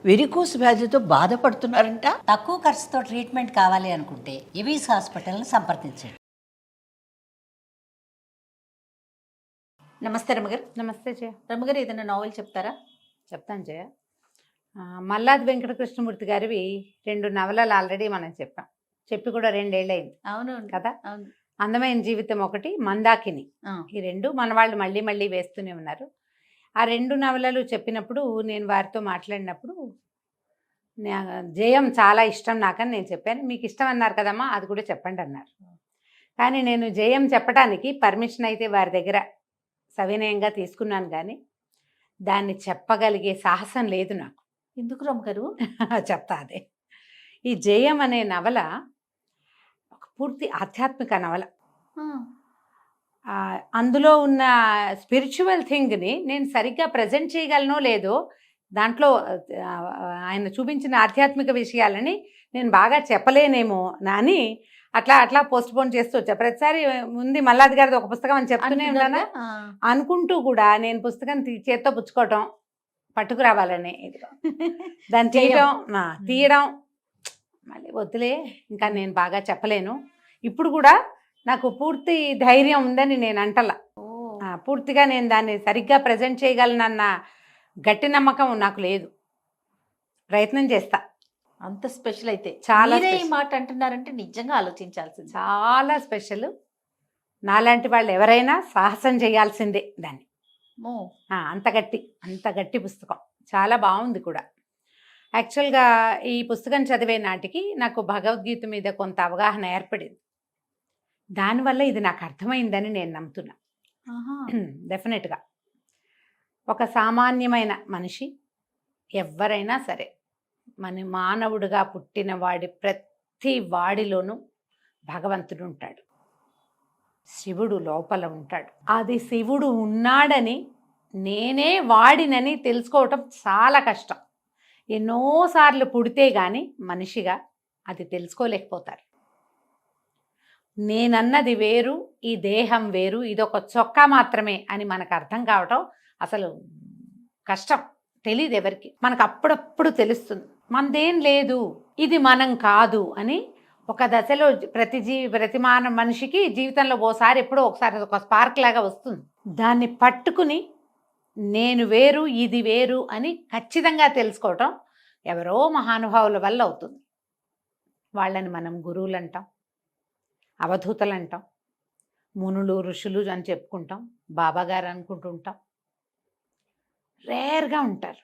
Varicose వ్యాధితో బాధపడుతున్నారంట. తక్కువ ఖర్చుతో ట్రీట్మెంట్ కావాలి అనుకుంటే ఎవిస్ హాస్పిటల్ని సంప్రదించండి. నమస్తే రమగారు. నమస్తే జయ. రమగారు, ఏదైనా నావెల్ చెప్తారా? చెప్తాను జయ. మల్లాది వెంకట కృష్ణమూర్తి గారివి 2 నవలలు ఆల్రెడీ మనం చెప్పి కూడా 2 ఏళ్ళు అయింది. అవును కదా. అవును. అందమైన జీవితం ఒకటి, మందాకిని. ఆ. ఈ 2 మన వాళ్ళు మళ్ళీ మళ్ళీ వేస్తూనే ఉన్నారు. ఆ 2 నవలలు చెప్పినప్పుడు నేను వారితో మాట్లాడినప్పుడు జయం చాలా ఇష్టం నాకని నేను చెప్పాను. మీకు ఇష్టం అన్నారు కదమ్మా, అది కూడా చెప్పండి అన్నారు. కానీ నేను జయం చెప్పడానికి పర్మిషన్ అయితే వారి దగ్గర సవినయంగా తీసుకున్నాను, కానీ దాన్ని చెప్పగలిగే సాహసం లేదు నాకు. ఎందుకు రమగారు? చెప్తా అదే. ఈ జయం అనే నవల ఒక పూర్తి ఆధ్యాత్మిక నవల. అందులో ఉన్న స్పిరిచువల్ థింగ్ని నేను సరిగ్గా ప్రజెంట్ చేయగలనో లేదో, దాంట్లో ఆయన చూపించిన ఆధ్యాత్మిక విషయాలని నేను బాగా చెప్పలేనేమో అని అట్లా పోస్ట్ పోన్ చేస్తూ వచ్చా. ప్రతిసారి ముందు మల్లాది గారిది ఒక పుస్తకం అని చెప్తూనే ఉన్నాను. అనుకుంటూ కూడా నేను పుస్తకం చేత్తో పుచ్చుకోవటం, పట్టుకురావాలని దాన్ని తీయడం మళ్ళీ వద్దులే, ఇంకా నేను బాగా చెప్పలేను. ఇప్పుడు కూడా నాకు పూర్తి ధైర్యం ఉందని నేను అంటలా. పూర్తిగా నేను దాన్ని సరిగ్గా ప్రజెంట్ చేయగలనన్న గట్టి నమ్మకం నాకు లేదు. ప్రయత్నం చేస్తా. అంత స్పెషల్ అయితే చాలా ఈ మాట అంటున్నారంటే నిజంగా ఆలోచించాల్సింది. చాలా స్పెషల్. నాలాంటి వాళ్ళు ఎవరైనా సాహసం చేయాల్సిందే దాన్ని. అంత గట్టి పుస్తకం. చాలా బాగుంది కూడా. యాక్చువల్గా ఈ పుస్తకం చదివే నాటికి నాకు భగవద్గీత మీద కొంత అవగాహన ఏర్పడింది. దానివల్ల ఇది నాకు అర్థమైందని నేను నమ్ముతున్నా. డెఫినెట్గా ఒక సామాన్యమైన మనిషి ఎవరైనా సరే, మానవుడిగా పుట్టిన ప్రతి వాడిలోనూ భగవంతుడు ఉంటాడు. శివుడు లోపల ఉంటాడు. అది శివుడు ఉన్నాడని, నేనే వాడినని తెలుసుకోవటం చాలా కష్టం. ఎన్నోసార్లు పుడితే గాని మనిషిగా అది తెలుసుకోలేకపోతారు. నేనన్నది వేరు, ఈ దేహం వేరు, ఇదొక చొక్కా మాత్రమే అని మనకు అర్థం కావటం అసలు కష్టం. తెలియదు ఎవరికి. మనకు అప్పుడప్పుడు తెలుస్తుంది మనదేం లేదు, ఇది మనం కాదు అని. ఒక దశలో ప్రతి మనిషికి జీవితంలో ఎప్పుడో ఒకసారి ఒక స్పార్క్ లాగా వస్తుంది. దాన్ని పట్టుకుని నేను వేరు, ఇది వేరు అని ఖచ్చితంగా తెలుసుకోవటం ఎవరో మహానుభావుల వల్ల అవుతుంది. వాళ్ళని మనం గురువులు అంటాం, అవధూతలు అంటాం, మునులు ఋషులు అని చెప్పుకుంటాం, బాబాగారు అనుకుంటూ ఉంటాం. రేర్గా ఉంటారు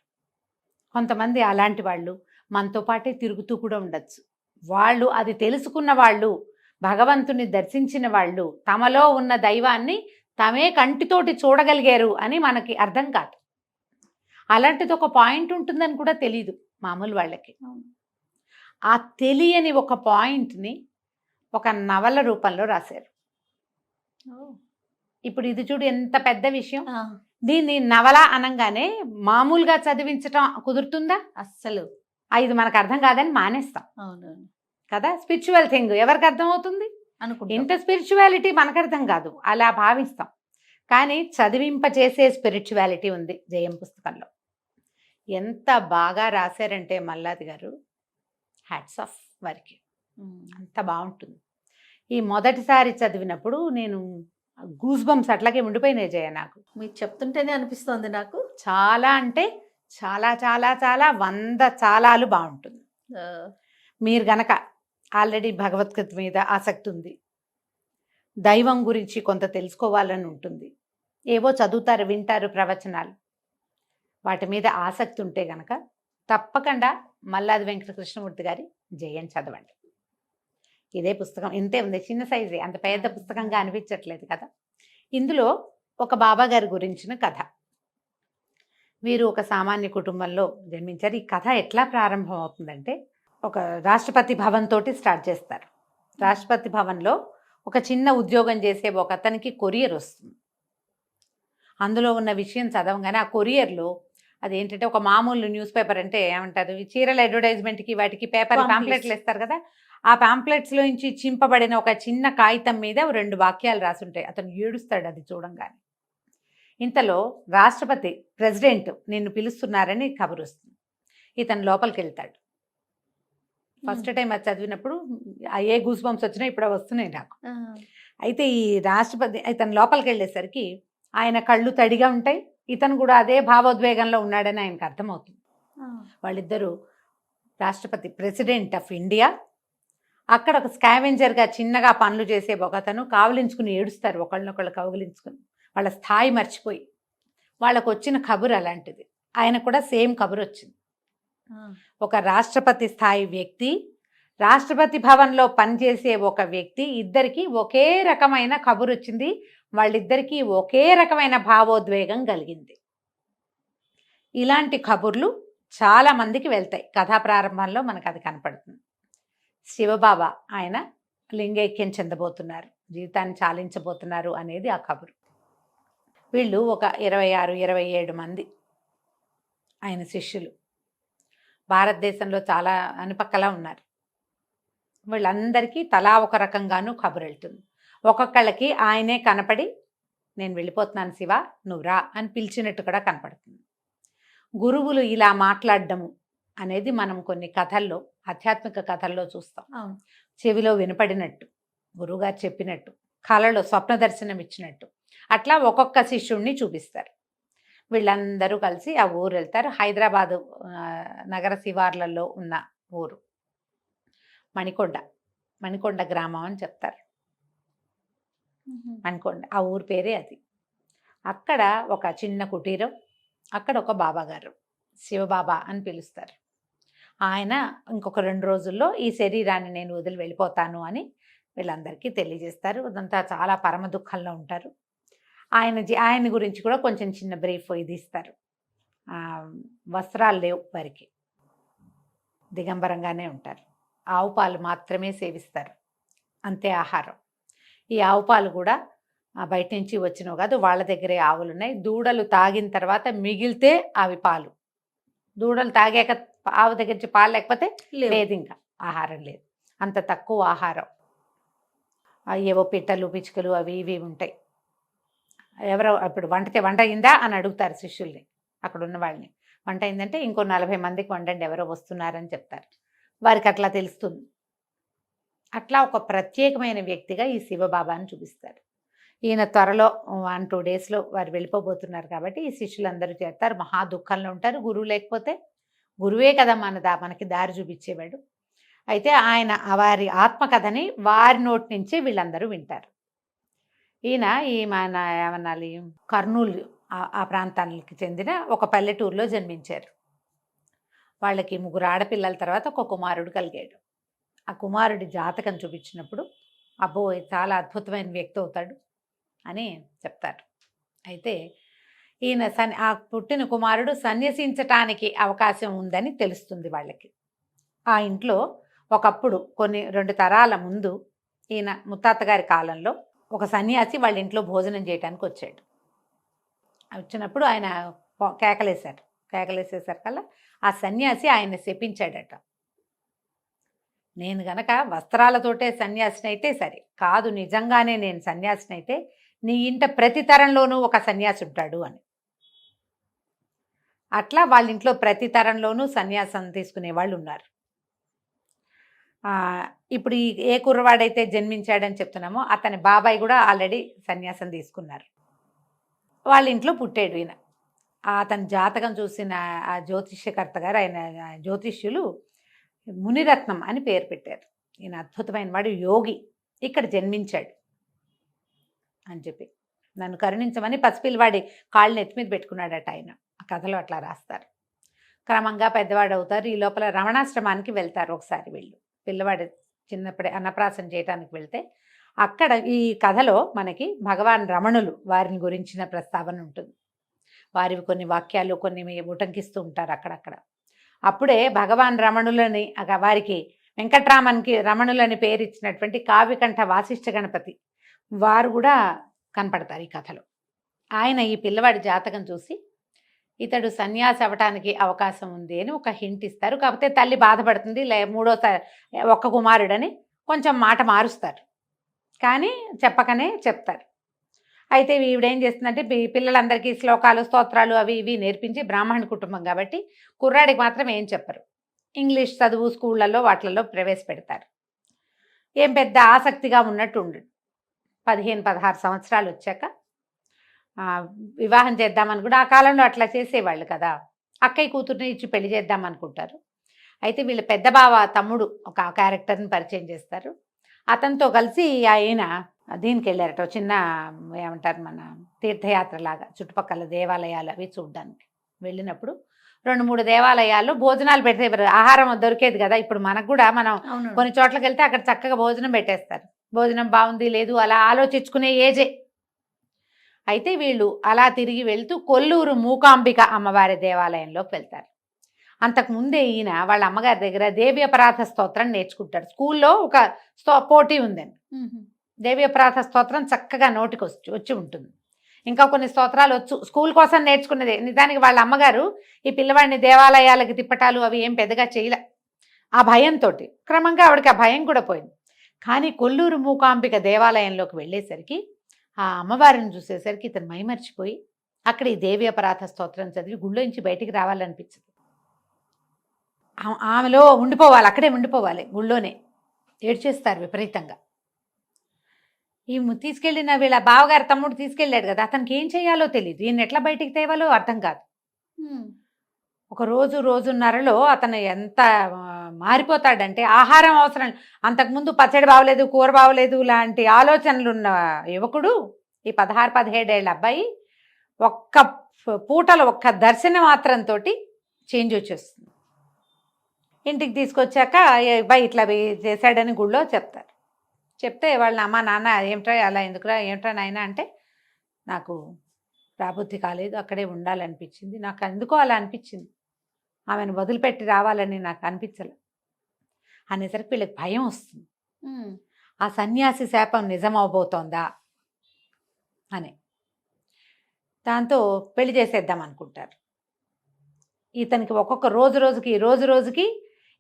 కొంతమంది. అలాంటి వాళ్ళు మనతో పాటే తిరుగుతూ కూడా ఉండొచ్చు. వాళ్ళు అది తెలుసుకున్న వాళ్ళు, భగవంతుని దర్శించిన వాళ్ళు, తమలో ఉన్న దైవాన్ని తమే కంటితోటి చూడగలిగారు అని మనకి అర్థం కాదు. అలాంటిది ఒక పాయింట్ ఉంటుందని కూడా తెలీదు మామూలు వాళ్ళకి. ఆ తెలియని ఒక పాయింట్ని ఒక నవల రూపంలో రాశారు. ఇప్పుడు ఇది చూడు ఎంత పెద్ద విషయం. దీన్ని నవల అనగానే మామూలుగా చదివించటం కుదురుతుందా? అస్సలు. ఇది మనకు అర్థం కాదని మానేస్తాం. అవునవును కదా. స్పిరిచువల్ థింగ్ ఎవరికి అర్థం అవుతుంది అనుకుంటా. ఇంత స్పిరిచువాలిటీ మనకు అర్థం కాదు, అలా భావిస్తాం. కానీ చదివింపచేసే స్పిరిచువాలిటీ ఉంది జయం పుస్తకంలో. ఎంత బాగా రాశారంటే మల్లాది గారు, హ్యాట్స్ ఆఫ్ వారికి. అంత బాగుంటుంది. ఈ మొదటిసారి చదివినప్పుడు నేను గూస్ బంప్స్ అట్లాగే ఉండిపోయినాయి జయ. నాకు మీరు చెప్తుంటేనే అనిపిస్తోంది నాకు. చాలా అంటే చాలా చాలా చాలా 100 చాలాలు బాగుంటుంది. మీరు గనక ఆల్రెడీ భగవద్గీత మీద ఆసక్తి ఉంది, దైవం గురించి కొంత తెలుసుకోవాలని ఉంటుంది, ఏవో చదువుతారు, వింటారు ప్రవచనాలు, వాటి మీద ఆసక్తి ఉంటే గనక తప్పకుండా మల్లాది వెంకట కృష్ణమూర్తి గారి జయం చదవండి. ఇదే పుస్తకం ఇంతే ఉంది, చిన్న సైజే, అంత పెద్ద పుస్తకంగా అనిపించట్లేదు కదా. ఇందులో ఒక బాబా గారి గురించిన కథ. వీరు ఒక సామాన్య కుటుంబంలో జన్మించారు. ఈ కథ ఎట్లా ప్రారంభం అవుతుందంటే, ఒక రాష్ట్రపతి భవన్ తోటి స్టార్ట్ చేస్తారు. రాష్ట్రపతి భవన్లో ఒక చిన్న ఉద్యోగం చేసే ఒక అతనికి కొరియర్ వస్తుంది. అందులో ఉన్న విషయం చదవగానే ఆ కొరియర్లో అదేంటంటే ఒక మామూలు న్యూస్ పేపర్ అంటే ఏమంటారు, చీరల అడ్వర్టైజ్మెంట్కి వాటికి పేపర్ పాంప్లెట్లు ఇస్తారు కదా, ఆ పాంప్లెట్స్లో నుంచి చింపబడిన ఒక చిన్న కాగితం మీద 2 వాక్యాలు రాసుంటాయి. అతను ఏడుస్తాడు అది చూడంగానే. ఇంతలో రాష్ట్రపతి ప్రెసిడెంట్ నిన్ను పిలుస్తున్నారని కబురు వస్తుంది. ఇతను లోపలికి వెళ్తాడు. ఫస్ట్ టైం అది చదివినప్పుడు ఏ గూస్ బంప్స్ వచ్చినా ఇప్పుడు వస్తున్నాయి నాకు. అయితే ఈ రాష్ట్రపతి ఇతను లోపలికి వెళ్ళేసరికి ఆయన కళ్ళు తడిగా ఉంటాయి, ఇతను కూడా అదే భావోద్వేగంలో ఉన్నాడని ఆయనకు అర్థమవుతుంది. వాళ్ళిద్దరూ రాష్ట్రపతి ప్రెసిడెంట్ ఆఫ్ ఇండియా, అక్కడ ఒక స్కావెంజర్గా చిన్నగా పనులు చేసే ఒకతను కావలించుకుని ఏడుస్తారు, ఒకళ్ళనొకళ్ళు కౌగిలించుకుని వాళ్ళ స్థాయి మర్చిపోయి. వాళ్ళకు వచ్చిన కబురు అలాంటిది, ఆయన కూడా సేమ్ కబురు వచ్చింది. ఒక రాష్ట్రపతి స్థాయి వ్యక్తి, రాష్ట్రపతి భవన్లో పనిచేసే ఒక వ్యక్తి, ఇద్దరికి ఒకే రకమైన కబురు వచ్చింది, వాళ్ళిద్దరికీ ఒకే రకమైన భావోద్వేగం కలిగింది. ఇలాంటి కబుర్లు చాలా మందికి వెళ్తాయి. కథా ప్రారంభంలో మనకు అది కనపడుతుంది. శివబాబా ఆయన లింగైక్యం చెందబోతున్నారు, జీవితాన్ని చాలించబోతున్నారు అనేది ఆ కబురు. వీళ్ళు ఒక 26-27 మంది ఆయన శిష్యులు భారతదేశంలో చాలా అనుపక్కలా ఉన్నారు. వీళ్ళందరికీ తలా ఒక రకంగానూ కబురు వెళ్తుంది. ఒక్కొక్కళ్ళకి ఆయనే కనపడి నేను వెళ్ళిపోతున్నాను శివ నువ్వు రా అని పిలిచినట్టు కూడా కనపడుతుంది. గురువులు ఇలా మాట్లాడడము అనేది మనం కొన్ని కథల్లో, ఆధ్యాత్మిక కథల్లో చూస్తాం. చెవిలో వినపడినట్టు, గురువుగారు చెప్పినట్టు, కళలో స్వప్న దర్శనం ఇచ్చినట్టు, అట్లా ఒక్కొక్క శిష్యుణ్ణి చూపిస్తారు. వీళ్ళందరూ కలిసి ఆ ఊరు వెళ్తారు. హైదరాబాదు నగర శివార్లలో ఉన్న ఊరు మణికొండ గ్రామం అని చెప్తారు. మణికొండ ఆ ఊరు పేరే అది. అక్కడ ఒక చిన్న కుటీరం, అక్కడ ఒక బాబాగారు శివబాబా అని పిలుస్తారు. ఆయన ఇంకొక 2 రోజుల్లో ఈ శరీరాన్ని నేను వదిలి వెళ్ళిపోతాను అని వీళ్ళందరికీ తెలియజేస్తారు. అదంతా చాలా పరమ దుఃఖంలో ఉంటారు. ఆయన గురించి కూడా కొంచెం చిన్న బ్రీఫ్ ఇది ఇస్తారు. వస్త్రాలు లేవు వారికి, దిగంబరంగానే ఉంటారు. ఆవు పాలు మాత్రమే సేవిస్తారు, అంతే ఆహారం. ఈ ఆవు పాలు కూడా బయట నుంచి వచ్చినవి కాదు, వాళ్ళ దగ్గరే ఆవులు ఉన్నాయి. దూడలు తాగిన తర్వాత మిగిలితే అవి పాలు, దూడలు తాగాక ఆవు దగ్గర నుంచి పాలు లేకపోతే లేదు, ఇంకా ఆహారం లేదు, అంత తక్కువ ఆహారం. ఏవో పిట్టలు పిచ్చుకలు అవి ఇవి ఉంటాయి. ఎవరో అప్పుడు వంట అయిందా అని అడుగుతారు శిష్యుల్ని, అక్కడ ఉన్న వాళ్ళని. వంట అయిందంటే ఇంకో 40 మందికి వండండి, ఎవరో వస్తున్నారని చెప్తారు. వారికి అట్లా తెలుస్తుంది. అట్లా ఒక ప్రత్యేకమైన వ్యక్తిగా ఈ శివబాబాని చూపిస్తారు. ఈయన త్వరలో 1-2 డేస్లో వారు వెళ్ళిపోబోతున్నారు కాబట్టి ఈ శిష్యులందరూ చేస్తారు. మహా దుఃఖంలో ఉంటారు. గురువు లేకపోతే, గురువే కదా మనకి దారి చూపించేవాడు. అయితే ఆయన వారి ఆత్మకథని వారి నోటి నుంచి వీళ్ళందరూ వింటారు. ఈయన మన ఏమనాలి కర్నూలు ఆ ప్రాంతానికి చెందిన ఒక పల్లెటూరులో జన్మించారు. వాళ్ళకి 3 ఆడపిల్లల తర్వాత ఒక కుమారుడు కలిగాడు. ఆ కుమారుడి జాతకం చూపించినప్పుడు అబ్బో చాలా అద్భుతమైన వ్యక్తి అవుతాడు అని చెప్తారు. అయితే ఈయన ఆ పుట్టిన కుమారుడు సన్యసించటానికి అవకాశం ఉందని తెలుస్తుంది వాళ్ళకి. ఆ ఇంట్లో ఒకప్పుడు 2 తరాల ముందు ఈయన ముత్తాతగారి కాలంలో ఒక సన్యాసి వాళ్ళ ఇంట్లో భోజనం చేయడానికి వచ్చాడు. వచ్చినప్పుడు ఆయన కేకలేసేసరికల్లా ఆ సన్యాసి ఆయన శపించాడట. నేను గనక వస్త్రాలతోటే సన్యాసిని అయితే సరే, కాదు నిజంగానే నేను సన్యాసిని అయితే నీ ఇంట ప్రతి తరంలోనూ ఒక సన్యాసి ఉంటాడు అని. అట్లా వాళ్ళ ఇంట్లో ప్రతి తరంలోనూ సన్యాసం తీసుకునే వాళ్ళు ఉన్నారు. ఇప్పుడు ఏ కుర్రవాడైతే జన్మించాడని చెప్తున్నామో అతని బాబాయ్ కూడా ఆల్రెడీ సన్యాసం తీసుకున్నారు. వాళ్ళ ఇంట్లో పుట్టాడు ఈయన. అతని జాతకం చూసిన ఆ జ్యోతిష్యకర్త గారు, ఆయన జ్యోతిష్యులు మునిరత్నం అని పేరు పెట్టారు. ఈయన అద్భుతమైన వాడు, యోగి, ఇక్కడ జన్మించాడు అని చెప్పి నన్ను కరుణించమని పసిపిల్లవాడి కాళ్ళని ఎత్తి మీద పెట్టుకున్నాడట ఆయన. ఆ కథలో అట్లా రాస్తారు. క్రమంగా పెద్దవాడు అవుతారు. ఈ లోపల రమణాశ్రమానికి వెళ్తారు ఒకసారి వీళ్ళు. పిల్లవాడు చిన్నప్పుడే అన్నప్రాసం చేయడానికి వెళ్తే అక్కడ ఈ కథలో మనకి భగవాన్ రమణులు వారిని గురించిన ప్రస్తావన ఉంటుంది. వారివి కొన్ని వాక్యాలు కొన్ని ఉటంకిస్తూ ఉంటారు అక్కడక్కడ. అప్పుడే భగవాన్ రమణులని వారికి వెంకట్రామన్కి రమణులని పేరు ఇచ్చినటువంటి కావ్యకంఠ వాసిష్ఠ గణపతి వారు కూడా కనపడతారు ఈ కథలో. ఆయన ఈ పిల్లవాడి జాతకం చూసి ఇతడు సన్యాసి అవ్వటానికి అవకాశం ఉంది అని ఒక హింట్ ఇస్తారు. కాకపోతే తల్లి బాధపడుతుంది, మూడోసారి ఒక్క కుమారుడని కొంచెం మాట మారుస్తారు, కానీ చెప్పకనే చెప్తారు. అయితే ఈవిడేం చేస్తుందంటే పిల్లలందరికీ శ్లోకాలు స్తోత్రాలు అవి ఇవి నేర్పించి బ్రాహ్మణ కుటుంబం కాబట్టి కుర్రాడికి మాత్రం ఏం చెప్పరు. ఇంగ్లీష్ చదువు స్కూళ్ళల్లో వాటిల్లో ప్రవేశపెడతారు. ఏం పెద్ద ఆసక్తిగా ఉన్నట్టు ఉండడు. 15-16 సంవత్సరాలు వచ్చాక వివాహం చేద్దామని కూడా ఆ కాలంలో అట్లా చేసేవాళ్ళు కదా. అక్కయ్య కూతుర్ని ఇచ్చి పెళ్లి చేద్దాం అనుకుంటారు. అయితే వీళ్ళ పెద్ద బావ తమ్ముడు ఒక క్యారెక్టర్ని పరిచయం చేస్తారు. అతనితో కలిసి ఆయన దీనికి వెళ్ళారట, చిన్న ఏమంటారు మన తీర్థయాత్రలాగా చుట్టుపక్కల దేవాలయాలు అవి చూడడానికి వెళ్ళినప్పుడు 2-3 దేవాలయాల్లో భోజనాలు పెడితే ఆహారం దొరికేది కదా. ఇప్పుడు మనకు కూడా మనం కొన్ని చోట్లకి వెళ్తే అక్కడ చక్కగా భోజనం పెట్టేస్తారు. భోజనం బాగుంది లేదు అలా ఆలోచించుకునే ఏజే. అయితే వీళ్ళు అలా తిరిగి వెళ్తూ కొల్లూరు మూకాంబిక అమ్మవారి దేవాలయంలోకి వెళ్తారు. అంతకుముందే ఈయన వాళ్ళ అమ్మగారి దగ్గర దేవి అపరాధ స్తోత్రం నేర్చుకుంటాడు. స్కూల్లో ఒక పోటీ ఉందండి. దేవి అపరాధ స్తోత్రం చక్కగా నోటికి వచ్చి ఉంటుంది. ఇంకా కొన్ని స్తోత్రాలు వచ్చు, స్కూల్ కోసం నేర్చుకున్నదే. నిజానికి వాళ్ళ అమ్మగారు ఈ పిల్లవాడిని దేవాలయాలకి తిప్పటాలు అవి ఏం పెద్దగా చేయలే. ఆ భయంతో క్రమంగా ఆవిడకి ఆ భయం కూడా పోయింది. కానీ కొల్లూరు మూకాంబిక దేవాలయంలోకి వెళ్ళేసరికి ఆ అమ్మవారిని చూసేసరికి ఇతను మైమర్చిపోయి అక్కడ ఈ దేవి అపరాధ స్తోత్రం చదివి గుళ్ళోంచి బయటికి రావాలనిపించింది. ఆమెలో ఉండిపోవాలి, అక్కడే ఉండిపోవాలి, గుళ్ళోనే ఏడ్చేస్తారు విపరీతంగా. ఈ తీసుకెళ్ళిన వీళ్ళ బావగారు తమ్ముడు తీసుకెళ్ళాడు కదా, అతనికి ఏం చేయాలో తెలియదు, ఈయన ఎట్లా బయటికి తేవాలో అర్థం కాదు. ఒక రోజున్నరలో అతను ఎంత మారిపోతాడంటే ఆహారం అవసరం. అంతకుముందు పచ్చడి బాగలేదు, కూర బాగలేదు లాంటి ఆలోచనలు ఉన్న యువకుడు, ఈ 16-17 ఏళ్ళ అబ్బాయి ఒక్క పూటలో ఒక్క దర్శనం మాత్రంతో చేంజ్ వచ్చేస్తుంది. ఇంటికి తీసుకొచ్చాక అబ్బాయి ఇట్లా చేశాడని గుళ్ళో చెప్తారు. చెప్తే వాళ్ళ అమ్మ నాన్న ఏమిట్రా అలా ఎందుకురా, ఏమిట్రా నాయన అంటే, నాకు రాబుద్ధి కాలేదు, అక్కడే ఉండాలనిపించింది, నాకు ఎందుకో అలా అనిపించింది, ఆమెను వదిలిపెట్టి రావాలని నాకు అనిపించలే అనేసరికి వీళ్ళకి భయం వస్తుంది. ఆ సన్యాసి శాపం నిజమవబోతోందా అని దాంతో పెళ్లి చేసేద్దాం అనుకుంటారు. ఇతనికి ఒక్కొక్క రోజుకి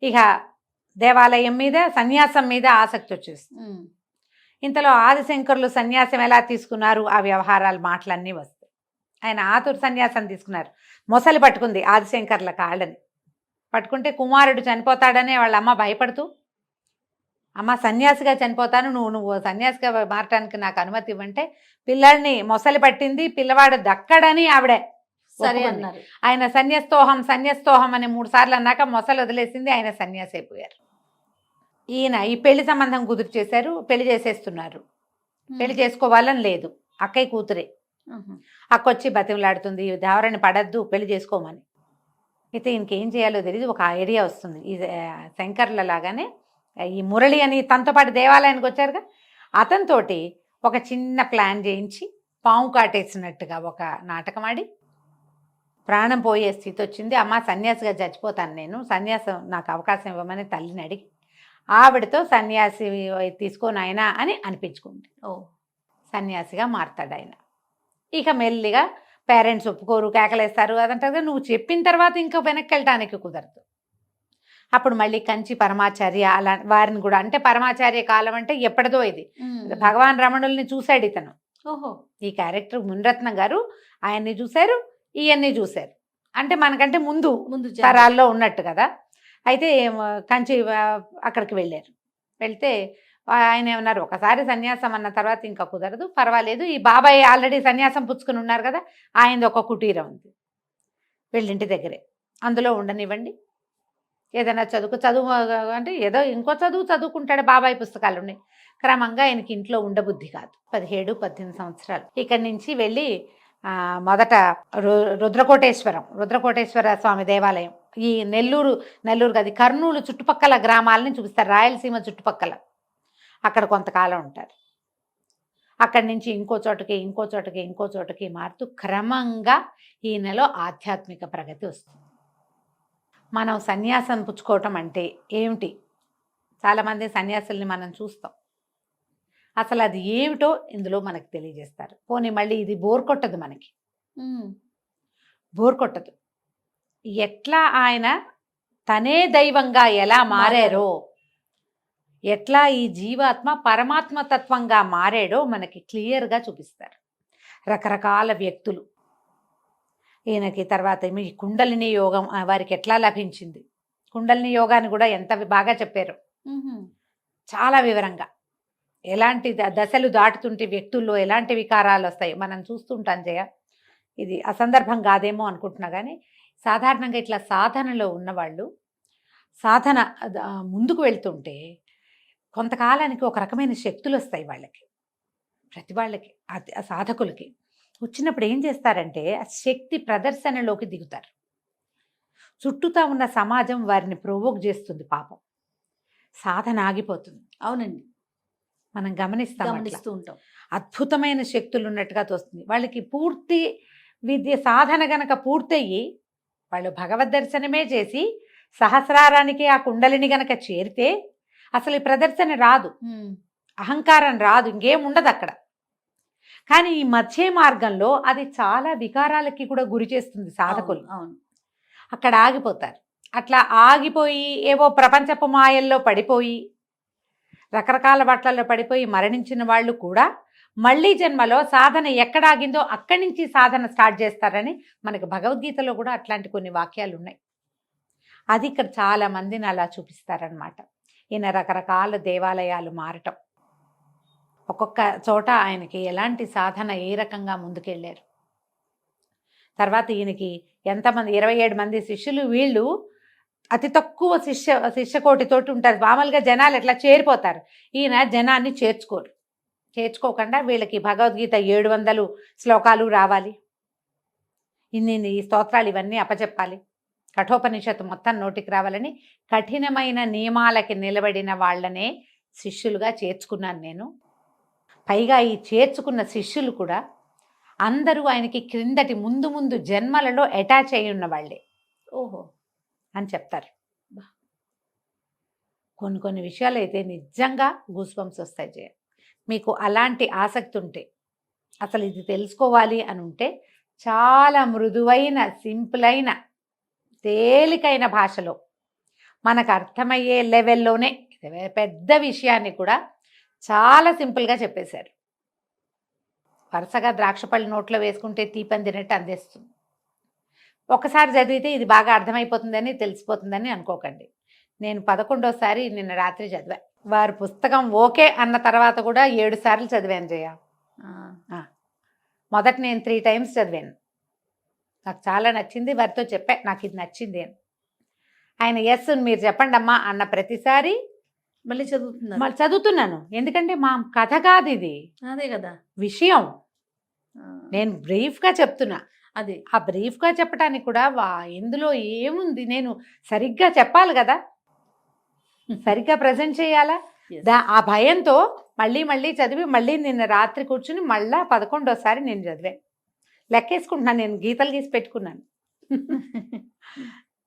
ఇక దేవాలయం మీద సన్యాసం మీద ఆసక్తి వచ్చేస్తుంది. ఇంతలో ఆదిశంకరులు సన్యాసం ఎలా తీసుకున్నారు ఆ వ్యవహారాలు మాటలన్నీ వస్తాయి. ఆయన ఆతురు సన్యాసం తీసుకున్నారు. మొసలి పట్టుకుంది ఆదిశంకర్ల కాళ్ళని. పట్టుకుంటే కుమారుడు చనిపోతాడనే వాళ్ళ అమ్మ భయపడుతూ, అమ్మ సన్యాసిగా చనిపోతాను, నువ్వు సన్యాసిగా మారటానికి నాకు అనుమతి ఇవ్వంటే పిల్లల్ని మొసలి పట్టింది, పిల్లవాడు దక్కడని ఆవిడే సరే అన్నారు. ఆయన సన్యాస్తోహం అని 3 సార్లు అన్నాక మొసలు వదిలేసింది, ఆయన సన్యాసి అయిపోయారు. ఈయన ఈ పెళ్లి సంబంధం కుదురు చేశారు, పెళ్లి చేసేస్తున్నారు. పెళ్లి చేసుకోవాలని లేదు, అక్కయ్య కూతురే. అక్కొచ్చి బతిమలాడుతుంది, దేవరాన్ని పడద్దు పెళ్లి చేసుకోమని. అయితే ఇంకేం చేయాలో తెలియదు, ఒక ఐడియా వస్తుంది. ఈ శంకర్ల లాగానే ఈ మురళి అని తనతో పాటు దేవాలయానికి వచ్చారుగా, అతనితోటి ఒక చిన్న ప్లాన్ చేయించి పాము కాటేసినట్టుగా ఒక నాటకం ఆడి ప్రాణం పోయే స్థితి వచ్చింది. అమ్మ సన్యాసిగా చచ్చిపోతాను నేను, సన్యాసం నాకు అవకాశం ఇవ్వమని తల్లిని అడిగి ఆవిడతో సన్యాసి తీసుకోను ఆయన అని అనిపించుకుంది. సన్యాసిగా మారతాడు ఆయన. ఇక మెల్లిగా పేరెంట్స్ ఒప్పుకోరు, కేకలేస్తారు. అదంటే నువ్వు చెప్పిన తర్వాత ఇంకా వెనక్కి వెళ్ళటానికి కుదరదు. అప్పుడు మళ్ళీ కంచి పరమాచార్య అలా వారిని కూడా, అంటే పరమాచార్య కాలం అంటే ఎప్పటిదో ఇది. భగవాన్ రమణుల్ని చూశాడు ఇతను. ఈ క్యారెక్టర్ మునిరత్నం గారు ఆయన్ని చూశారు, ఈయన్ని చూశారు. అంటే మనకంటే ముందు తరాల్లో ఉన్నట్టు కదా. అయితే కంచి అక్కడికి వెళ్ళారు. వెళ్తే ఆయన ఏమన్నారు, ఒకసారి సన్యాసం అన్న తర్వాత ఇంకా కుదరదు, పర్వాలేదు, ఈ బాబాయ్ ఆల్రెడీ సన్యాసం పుచ్చుకుని ఉన్నారు కదా, ఆయనది ఒక కుటీరం ఉంది వీళ్ళింటి దగ్గరే, అందులో ఉండనివ్వండి, ఏదైనా చదువు అంటే ఏదో ఇంకో చదువుకుంటాడు, బాబాయ్ పుస్తకాలు ఉన్నాయి. క్రమంగా ఆయనకి ఇంట్లో ఉండబుద్ధి కాదు. 17-18 సంవత్సరాలు ఇక్కడి నుంచి వెళ్ళి మొదట రుద్రకోటేశ్వర స్వామి దేవాలయం, ఈ నెల్లూరు కాదు కర్నూలు చుట్టుపక్కల గ్రామాలని చూపిస్తారు, రాయలసీమ చుట్టుపక్కల. అక్కడ కొంతకాలం ఉంటారు. అక్కడి నుంచి ఇంకో చోటకి మారుతూ క్రమంగా ఈయనలో ఆధ్యాత్మిక ప్రగతి వస్తుంది. మనం సన్యాసం పుచ్చుకోవటం అంటే ఏమిటి, చాలామంది సన్యాసుల్ని మనం చూస్తాం, అసలు అది ఏమిటో ఇందులో మనకు తెలియజేస్తారు. పోనీ మళ్ళీ ఇది బోర్ కొట్టదు, మనకి బోర్ కొట్టదు. ఎట్లా ఆయన తనే దైవంగా ఎలా మారారో, ఎట్లా ఈ జీవాత్మ పరమాత్మ తత్వంగా మారాడో మనకి క్లియర్గా చూపిస్తారు. రకరకాల వ్యక్తులు. ఈయనకి తర్వాత ఏమో ఈ కుండలిని యోగం వారికి ఎట్లా లభించింది, కుండలిని యోగాన్ని కూడా ఎంత బాగా చెప్పారు, చాలా వివరంగా. ఎలాంటి దశలు దాటుతుంటే వ్యక్తుల్లో ఎలాంటి వికారాలు వస్తాయి మనం చూస్తుంటాం జయ. ఇది అసందర్భం కాదేమో అనుకుంటున్నా, కానీ సాధారణంగా ఇట్లా సాధనలో ఉన్నవాళ్ళు సాధన ముందుకు వెళ్తుంటే కొంతకాలానికి ఒక రకమైన శక్తులు వస్తాయి వాళ్ళకి, ప్రతి వాళ్ళకి, ఆ సాధకులకి వచ్చినప్పుడు ఏం చేస్తారంటే ఆ శక్తి ప్రదర్శనలోకి దిగుతారు. చుట్టూతా ఉన్న సమాజం వారిని ప్రొవోక్ చేస్తుంది, పాపం సాధన ఆగిపోతుంది. అవునండి, మనం గమనిస్తూ ఉంటాం. అద్భుతమైన శక్తులు ఉన్నట్టుగా తోస్తుంది వాళ్ళకి. పూర్తి విద్య సాధన గనక పూర్తయ్యి వాళ్ళు భగవద్ దర్శనమే చేసి సహస్రారానికి ఆ కుండలిని గనక చేరితే అసలు ఈ ప్రదర్శన రాదు, అహంకారం రాదు, ఇంకేం ఉండదు అక్కడ. కానీ ఈ మధ్య మార్గంలో అది చాలా వికారాలకి కూడా గురి చేస్తుంది సాధకులు. అవును, అక్కడ ఆగిపోతారు. అట్లా ఆగిపోయి ఏవో ప్రపంచపు మాయల్లో పడిపోయి రకరకాల బట్టల్లో పడిపోయి మరణించిన వాళ్ళు కూడా మళ్ళీ జన్మలో సాధన ఎక్కడ ఆగిందో అక్కడి నుంచి సాధన స్టార్ట్ చేస్తారని మనకు భగవద్గీతలో కూడా అట్లాంటి కొన్ని వాక్యాలు ఉన్నాయి. అది ఇక్కడ చాలా మందిని అలా చూపిస్తారనమాట. ఈయన రకరకాల దేవాలయాలు మారటం, ఒక్కొక్క చోట ఆయనకి ఎలాంటి సాధన ఏ రకంగా ముందుకెళ్ళారు. తర్వాత ఈయనకి ఎంతమంది 27 మంది శిష్యులు. వీళ్ళు అతి తక్కువ శిష్యకోటితోటి ఉంటారు. మామూలుగా జనాలు ఎట్లా చేరిపోతారు, ఈయన జనాన్ని చేర్చుకోకుండా వీళ్ళకి భగవద్గీత 700 శ్లోకాలు రావాలి, ఇన్ని స్తోత్రాలు ఇవన్నీ అప్పచెప్పాలి, కఠోపనిషత్తు మొత్తం నోటికి రావాలని కఠినమైన నియమాలకి నిలబడిన వాళ్ళనే శిష్యులుగా చేర్చుకున్నాను నేను. పైగా ఈ చేర్చుకున్న శిష్యులు కూడా అందరూ ఆయనకి క్రిందటి ముందు జన్మలలో అటాచ్ అయి ఉన్న వాళ్ళే. ఓహో అని చెప్తారు. కొన్ని విషయాలు అయితే నిజంగా గూస్బంప్స్ వస్తాయి జయ. మీకు అలాంటి ఆసక్తి ఉంటే, అసలు ఇది తెలుసుకోవాలి అని ఉంటే, చాలా మృదువైన సింపుల్ అయిన తేలికైన భాషలో మనకు అర్థమయ్యే లెవెల్లోనే పెద్ద విషయాన్ని కూడా చాలా సింపుల్గా చెప్పేశారు. వరుసగా ద్రాక్షపళ్ళు నోట్లో వేసుకుంటే తీపందినట్టు అందిస్తుంది. ఒకసారి చదివితే ఇది బాగా అర్థమైపోతుందని తెలిసిపోతుందని అనుకోకండి. నేను 11వ నిన్న రాత్రి చదివా. వారి పుస్తకం ఓకే అన్న తర్వాత కూడా 7 సార్లు చదివాను జయ. మొదట నేను 3 టైమ్స్ చదివాను. నాకు చాలా నచ్చింది. వారితో చెప్పా నాకు ఇది నచ్చింది అని. ఆయన ఎస్ మీరు చెప్పండి అమ్మా అన్న ప్రతిసారి మళ్ళీ చదువుతున్నాను. ఎందుకంటే మా కథ కాదు ఇది, అదే కదా విషయం. నేను బ్రీఫ్గా చెప్తున్నా. అది ఆ బ్రీఫ్గా చెప్పడానికి కూడా ఇందులో ఏముంది, నేను సరిగ్గా చెప్పాలి కదా, సరిగ్గా ప్రజెంట్ చేయాలా. ఆ భయంతో మళ్ళీ చదివి మళ్ళీ నిన్న రాత్రి కూర్చుని మళ్ళా 11వ నేను చదివాను. లెక్కేసుకుంటున్నాను, నేను గీతలు గీసి పెట్టుకున్నాను.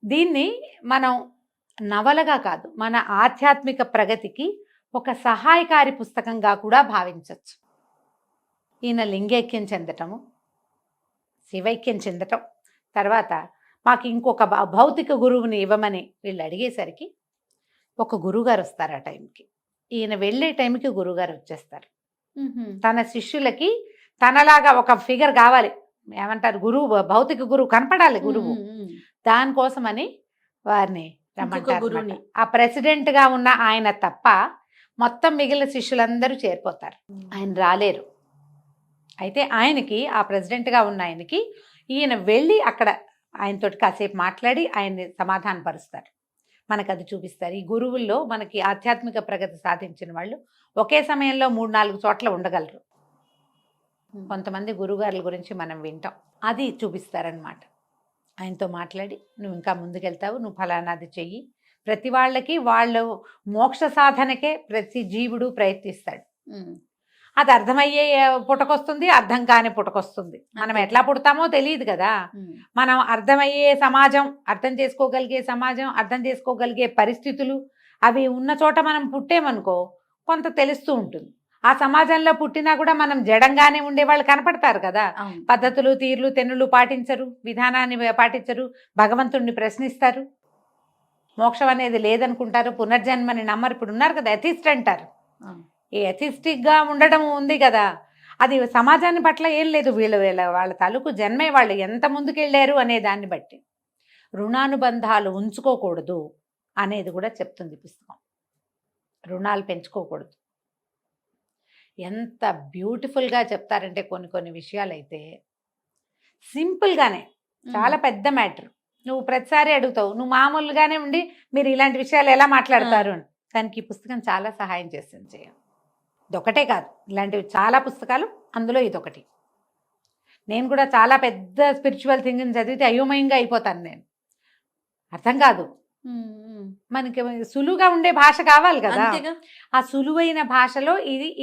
దీన్ని మనం నవలగా కాదు, మన ఆధ్యాత్మిక ప్రగతికి ఒక సహాయకారి పుస్తకంగా కూడా భావించవచ్చు. ఈయన లింగైక్యం చెందటము, శివైక్యం చెందటం, తర్వాత మాకు ఇంకొక భౌతిక గురువుని ఇవ్వమని వీళ్ళు అడిగేసరికి ఒక గురువుగారు వస్తారు. ఆ టైంకి ఈయన వెళ్ళే టైంకి గురువుగారు వచ్చేస్తారు. తన శిష్యులకి తనలాగా ఒక ఫిగర్ కావాలి, ఏమంటారు గురువు, భౌతిక గురువు కనపడాలి గురువు. దానికోసమని వారిని రమ్మంటారు. ఆ ప్రెసిడెంట్గా ఉన్న ఆయన తప్ప మొత్తం మిగిలిన శిష్యులందరూ చేరిపోతారు. ఆయన రాలేరు. అయితే ఆయనకి, ఆ ప్రెసిడెంట్గా ఉన్న ఆయనకి, ఈయన వెళ్ళి అక్కడ ఆయనతోటి కాసేపు మాట్లాడి ఆయన్ని సమాధానపరుస్తారు. మనకు అది చూపిస్తారు. ఈ గురువుల్లో మనకి ఆధ్యాత్మిక ప్రగతి సాధించిన వాళ్ళు ఒకే సమయంలో 3-4 చోట్ల ఉండగలరు. కొంతమంది గురుగారుల గురించి మనం వింటాం, అది చూపిస్తారనమాట. ఆయనతో మాట్లాడి నువ్వు ఇంకా ముందుకెళ్తావు, నువ్వు ఫలానాది చెయ్యి. ప్రతి వాళ్ళకి వాళ్ళు మోక్ష సాధనకే ప్రతి జీవుడు ప్రయత్నిస్తాడు. అది అర్థమయ్యే పుటకొస్తుంది, అర్థం కాని పుటకొస్తుంది. మనం ఎట్లా పుడతామో తెలియదు కదా. మనం అర్థమయ్యే సమాజం, అర్థం చేసుకోగలిగే సమాజం, అర్థం చేసుకోగలిగే పరిస్థితులు అవి ఉన్న చోట మనం పుట్టేమనుకో కొంత తెలుస్తూ ఉంటుంది. ఆ సమాజంలో పుట్టినా కూడా మనం జడంగానే ఉండేవాళ్ళు కనపడతారు కదా. పద్ధతులు, తీర్లు, తెన్నులు పాటించరు, విధానాన్ని పాటించరు, భగవంతుడిని ప్రశ్నిస్తారు, మోక్షం అనేది లేదనుకుంటారు, పునర్జన్మని నమ్మరు. ఇప్పుడు ఉన్నారు కదా ఎథిస్ట్ అంటారు. ఈ ఎథిస్టిక్గా ఉండడం ఉంది కదా, అది సమాజాన్ని పట్ల ఏం లేదు, వాళ్ళ తాలూకు జన్మే వాళ్ళు ఎంత ముందుకెళ్ళారు అనే దాన్ని బట్టి. రుణానుబంధాలు ఉంచుకోకూడదు అనేది కూడా చెప్తుంది పుస్తకం. రుణాలు పెంచుకోకూడదు. ఎంత బ్యూటిఫుల్గా చెప్తారంటే కొన్ని కొన్ని విషయాలైతే సింపుల్గానే, చాలా పెద్ద మ్యాటర్. నువ్వు ప్రతిసారి అడుగుతావు, నువ్వు మామూలుగానే ఉండి మీరు ఇలాంటి విషయాలు ఎలా మాట్లాడతారు అని. దానికి ఈ పుస్తకం చాలా సహాయం చేస్తుంది జయ. ఇదొకటే కాదు, ఇలాంటివి చాలా పుస్తకాలు, అందులో ఇదొకటి. నేను కూడా చాలా పెద్ద స్పిరిచువల్ థింగ్ని చదివితే అయోమయంగా అయిపోతాను నేను, అర్థం కాదు. మనకి సులువుగా ఉండే భాష కావాలి కదా, ఆ సులువైన భాషలో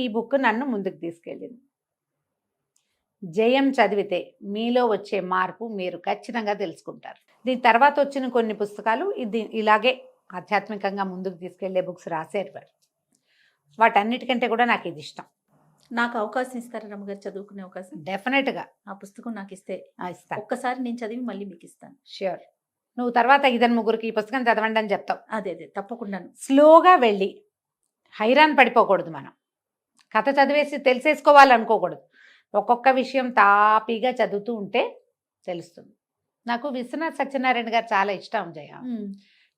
ఈ బుక్ నన్ను ముందుకు తీసుకెళ్ళింది. జయం చదివితే మీలో వచ్చే మార్పు మీరు ఖచ్చితంగా తెలుసుకుంటారు. దీని తర్వాత వచ్చిన కొన్ని పుస్తకాలు ఇలాగే ఆధ్యాత్మికంగా ముందుకు తీసుకెళ్లే బుక్స్ రాశారు వారు. వాటన్నిటికంటే కూడా నాకు ఇది ఇష్టం. నాకు అవకాశం ఇస్తారా రమ్మగారు, చదువుకునే అవకాశం? డెఫినెట్గా. ఆ పుస్తకం నాకు ఇస్తే ఇస్తాను. ఒక్కసారి నేను చదివి మళ్ళీ మీకు ఇస్తాను. ష్యూర్. నువ్వు తర్వాత 2-3 ఈ పుస్తకం చదవండి అని చెప్తావు. అదే తప్పకుండా. స్లోగా వెళ్ళి హైరాన్ పడిపోకూడదు. మనం కథ చదివేసి తెలిసేసుకోవాలనుకోకూడదు. ఒక్కొక్క విషయం తాపీగా చదువుతూ ఉంటే తెలుస్తుంది. నాకు విశ్వనాథ్ సత్యనారాయణ గారు చాలా ఇష్టం జయ.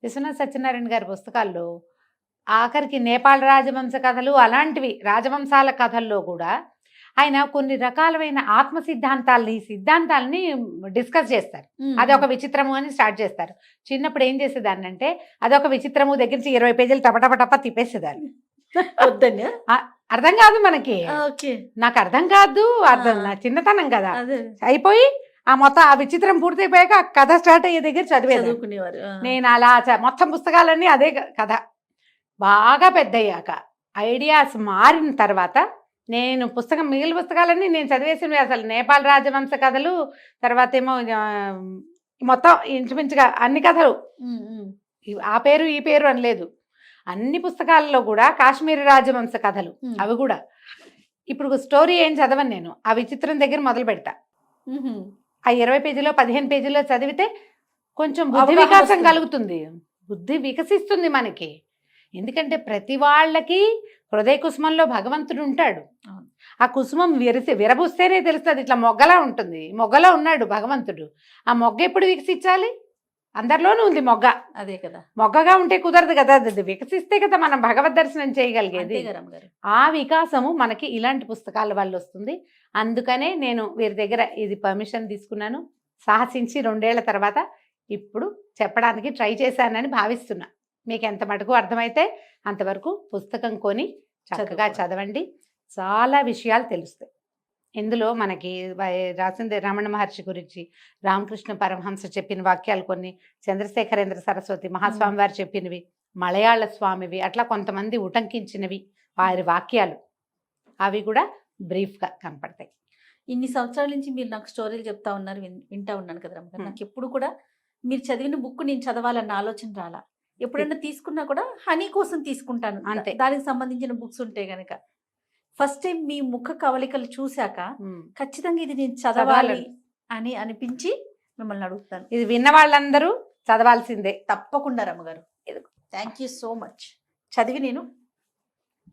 విశ్వనాథ్ సత్యనారాయణ గారి పుస్తకాల్లో ఆఖరికి నేపాల్ రాజవంశ కథలు, అలాంటివి రాజవంశాల కథల్లో కూడా ఆయన కొన్ని రకాలైన ఆత్మ సిద్ధాంతాలని డిస్కస్ చేస్తారు. అదొక విచిత్రము అని స్టార్ట్ చేస్తారు. చిన్నప్పుడు ఏం చేసేదాన్ని అంటే అదొక విచిత్రము దగ్గర నుంచి 20 పేజీలు టపటపటప తిప్పేసేదాన్ని. అర్థం కాదు మనకి, నాకు అర్థం కాదు, నా చిన్నతనం కదా, అయిపోయి ఆ మొత్తం ఆ విచిత్రం పూర్తయిపోయాక ఆ కథ స్టార్ట్ అయ్యే దగ్గర చదివేవారు. నేను అలా మొత్తం పుస్తకాలన్నీ అదే కథ. బాగా పెద్దయ్యాక ఐడియాస్ మారిన తర్వాత నేను మిగిలిన పుస్తకాలన్నీ నేను చదివేసినవి అసలు నేపాల్ రాజవంశ కథలు, తర్వాత ఏమో మొత్తం ఇంచుమించుగా అన్ని కథలు, ఆ పేరు ఈ పేరు అని లేదు, అన్ని పుస్తకాలలో కూడా కాశ్మీరీ రాజవంశ కథలు అవి కూడా. ఇప్పుడు స్టోరీ ఏం చదవను నేను, ఆ విచిత్రం దగ్గర మొదలు పెడతా. ఆ 20 పేజీలో 15 పేజీలో చదివితే కొంచెం బుద్ధి వికాసం కలుగుతుంది, బుద్ధి వికసిస్తుంది మనకి. ఎందుకంటే ప్రతి వాళ్ళకి హృదయ కుసుమంలో భగవంతుడు ఉంటాడు. ఆ కుసుమం విరబూస్తేనే తెలుస్తుంది, ఇట్లా మొగ్గలా ఉంటుంది. మొగ్గలో ఉన్నాడు భగవంతుడు. ఆ మొగ్గ ఎప్పుడు వికసించాలి? అందరిలోనూ ఉంది మొగ్గ. అదే కదా, మొగ్గగా ఉంటే కుదరదు కదా, అది వికసిస్తే కదా మనం భగవద్ దర్శనం చేయగలిగేది. ఆ వికాసము మనకి ఇలాంటి పుస్తకాల వల్ల వస్తుంది. అందుకనే నేను వీరి దగ్గర ఇది పర్మిషన్ తీసుకున్నాను, సాహసించి 2 ఏళ్ల తర్వాత ఇప్పుడు చెప్పడానికి ట్రై చేశానని భావిస్తున్నా. మీకు ఎంత మటుకు అర్థమైతే అంతవరకు పుస్తకం కొని చక్కగా చదవండి, చాలా విషయాలు తెలుస్తాయి. ఇందులో మనకి రాసింది రమణ మహర్షి గురించి, రామకృష్ణ పరమహంస చెప్పిన వాక్యాలు కొన్ని, చంద్రశేఖరేంద్ర సరస్వతి మహాస్వామి వారు చెప్పినవి, మలయాళ స్వామివి, అట్లా కొంతమంది ఉటంకించినవి వారి వాక్యాలు, అవి కూడా బ్రీఫ్గా కనపడతాయి. ఇన్ని సంవత్సరాల నుంచి మీరు నాకు స్టోరీలు చెప్తా ఉన్నారు, వింటా ఉన్నాను కదా రమ్మ. నాకు ఎప్పుడు కూడా మీరు చదివిన బుక్ నేను చదవాలన్న ఆలోచన రాలా. ఎప్పుడైనా తీసుకున్నా కూడా హనీ కోసం తీసుకుంటాను అంతే, దానికి సంబంధించిన బుక్స్ ఉంటే గనక. ఫస్ట్ టైం మీ ముఖ కవలికలు చూశాక ఖచ్చితంగా ఇది నేను చదవాలి అని అనిపించి మిమ్మల్ని అడుగుతాను. ఇది విన్న వాళ్ళందరూ చదవాల్సిందే తప్పకుండా రమ్మగారు. Thank you so much. చదివి నేను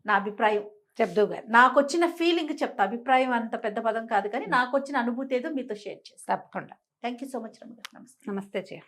నా అభిప్రాయం చెప్దు గారు, నాకు వచ్చిన ఫీలింగ్ చెప్తా. అభిప్రాయం అంత పెద్ద పదం కాదు కానీ నాకు వచ్చిన అనుభూతి ఏదో మీతో షేర్ చేస్తాను తప్పకుండా. థ్యాంక్ యూ సో మచ్ రమ్మగారు. నమస్తే. నమస్తే జయ.